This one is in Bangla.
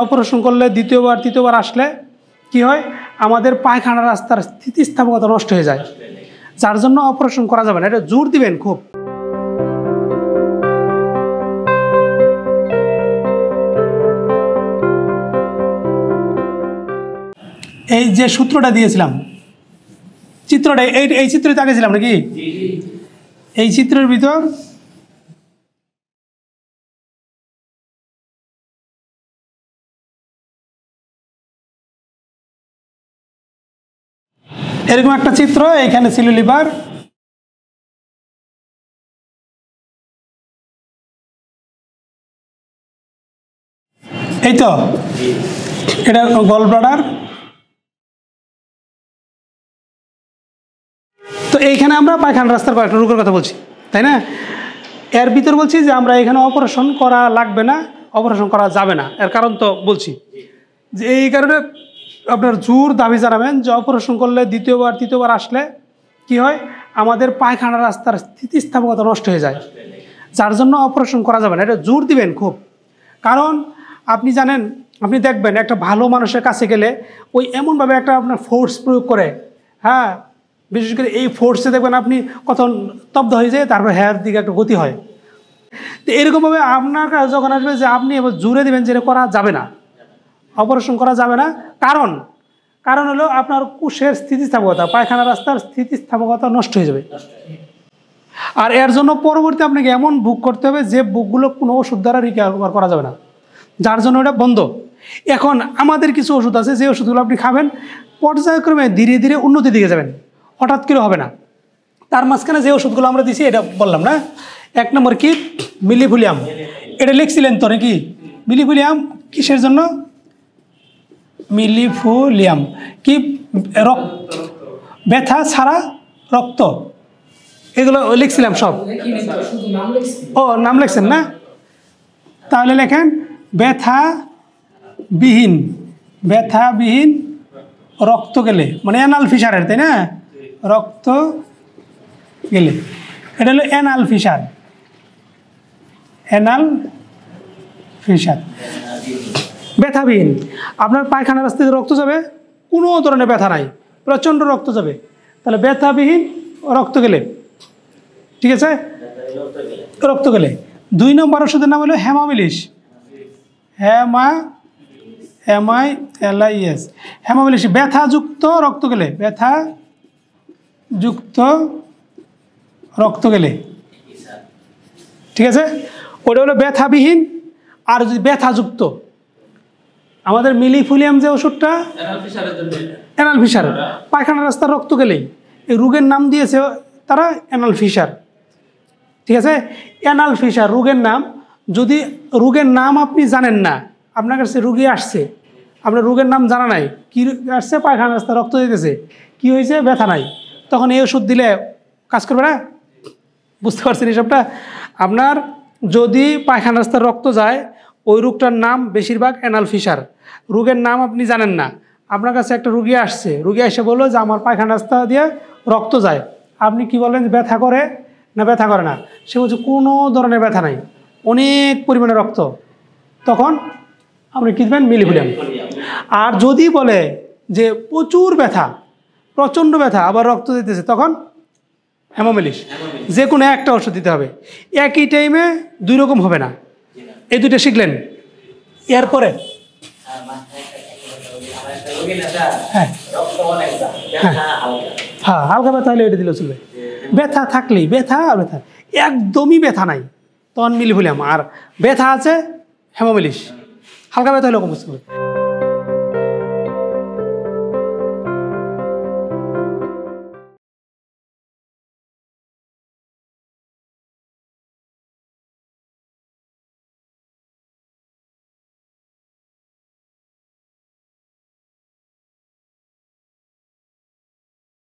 অপারেশন করলে দ্বিতীয়বার তৃতীয়বার আসলে কি হয়, আমাদের পায়খানা রাস্তার স্থিতিস্থাপকতা নষ্ট হয়ে যায়, যার জন্য অপারেশন করা যাবে না। এটা জোর দিবেন খুব। এই যে সূত্রটা দিয়েছিলাম, চিত্রটা এই চিত্রই তাকিয়েছিলাম নাকি? এই চিত্রের ভিতর এরকম একটা চিত্র, এখানে ছিল লিভার, এই তো এটা গল ব্লাডার। তো এইখানে আমরা পায়খানা রাস্তার কয়েকটা রোগের কথা বলছি, তাই না? এর ভিতর বলছি যে আমরা এখানে অপারেশন করা লাগবে না, অপারেশন করা যাবে না। এর কারণ তো বলছি যে এই কারণে আপনার জোর দাবি জানাবেন যে অপারেশন করলে দ্বিতীয়বার তৃতীয়বার আসলে কি হয়, আমাদের পায়খানা রাস্তার স্থিতিস্থাপকতা নষ্ট হয়ে যায়, যার জন্য অপারেশন করা যাবে না। এটা জোর দিবেন খুব। কারণ আপনি জানেন, আপনি দেখবেন একটা ভালো মানুষের কাছে গেলে ওই এমনভাবে একটা আপনার ফোর্স প্রয়োগ করে, হ্যাঁ, বিশেষ করে এই ফোর্সে দেখবেন আপনি কত স্তব্ধ হয়ে যায়, তারপর হেয়ার দিকে একটা গতি হয়। তো এরকমভাবে আপনার কাছে যখন আসবে যে আপনি এবার জুড়ে দেবেন যে এটা করা যাবে না, অপারেশন করা যাবে না, কারণ হলো আপনার কোষের স্থিতিস্থাপকতা, পায়খানা রাস্তার স্থিতিস্থাপকতা নষ্ট হয়ে যাবে। আর এর জন্য পরবর্তী আপনাকে এমন বুক করতে হবে যে বুকগুলো কোনো ওষুধ দ্বারা রিকভার করা যাবে না, যার জন্য এটা বন্ধ। এখন আমাদের কিছু ওষুধ আছে, যে ওষুধগুলো আপনি খাবেন পর্যায়ক্রমে ধীরে ধীরে উন্নতির দিকে যাবেন, হঠাৎ করে হবে না। তার মাঝখানে যে ওষুধগুলো আমরা দিছি এটা বললাম না, 1 নম্বর কি মিলিফুলিয়াম, এটা লিখছিলেন তো নাকি? মিলিফুলিয়াম কিসের জন্য? মিলিফুলিয়াম কি ব্যথা ছাড়া রক্ত, এগুলো লিখছিলাম সব। ও নাম লিখছেন না? তাহলে লেখেন ব্যথাবিহীন রক্ত গেলে, মানে অ্যানাল ফিসারের, তাই না? রক্ত গেলে এটা হলো অ্যানাল ফিসার। ব্যথাবিহীন, আপনার পায়খানা রাস্তায় রক্ত যাবে, কোনো ধরনের ব্যথা নাই, প্রচণ্ড রক্ত যাবে, তাহলে ব্যথাবিহীন রক্ত গেলে, ঠিক আছে? রক্ত গেলে 2 নম্বর ওষুধের নাম হলো হেমামিলিস, হেমামিলিস, ব্যথাযুক্ত রক্ত গেলে, ঠিক আছে? ওটা হলো ব্যথাবিহীন। আর যদি ব্যথাযুক্ত, আমাদের মিলিফুলিয়াম যে ওষুধটা অ্যানাল ফিসার, পায়খানা রাস্তার রক্ত গেলেই, এই রোগের নাম দিয়েছে তারা অ্যানাল ফিসার, ঠিক আছে? অ্যানাল ফিসার রোগের নাম। যদি রোগের নাম আপনি জানেন না, আপনার কাছে রুগী আসছে, আপনার রোগের নাম জানা নাই, কী আসছে, পায়খানা রাস্তায় রক্ত দিতেছে, কি হয়েছে, ব্যথা নাই, তখন এই ওষুধ দিলে কাজ করবে না। বুঝতে পারছেন এসবটা? আপনার যদি পায়খানা রাস্তার রক্ত যায়, ওই রোগটার নাম বেশিরভাগ অ্যানাল ফিসার। রোগের নাম আপনি জানেন না, আপনার কাছে একটা রুগী আসছে, রুগী এসে বললো যে আমার পায়খানা রাস্তা দিয়ে রক্ত যায়, আপনি কি বললেন, ব্যথা করে না ব্যথা করে না? সে বলছে কোনো ধরনের ব্যথা নাই, অনেক পরিমাণে রক্ত, তখন আপনি কি দেবেন, মিলিফুলিয়াম। আর যদি বলে যে প্রচুর ব্যথা, প্রচণ্ড ব্যথা, আবার রক্ত দিতেছে, তখন হেমামিলিস। যে কোনো একটা ওষুধ দিতে হবে, একই টাইমে 2 রকম হবে না। এই 2টা শিখলেন। এরপরে হ্যাঁ, হালকা ব্যথা হলে এটা দিলেও চলবে। ব্যথা থাকলেই, ব্যথা একদমই ব্যথা নাই, তখন মিলিফুলিয়াম। আর ব্যথা আছে, হেমামিলিস। হালকা ব্যথা হলে কম বুঝতে হবে।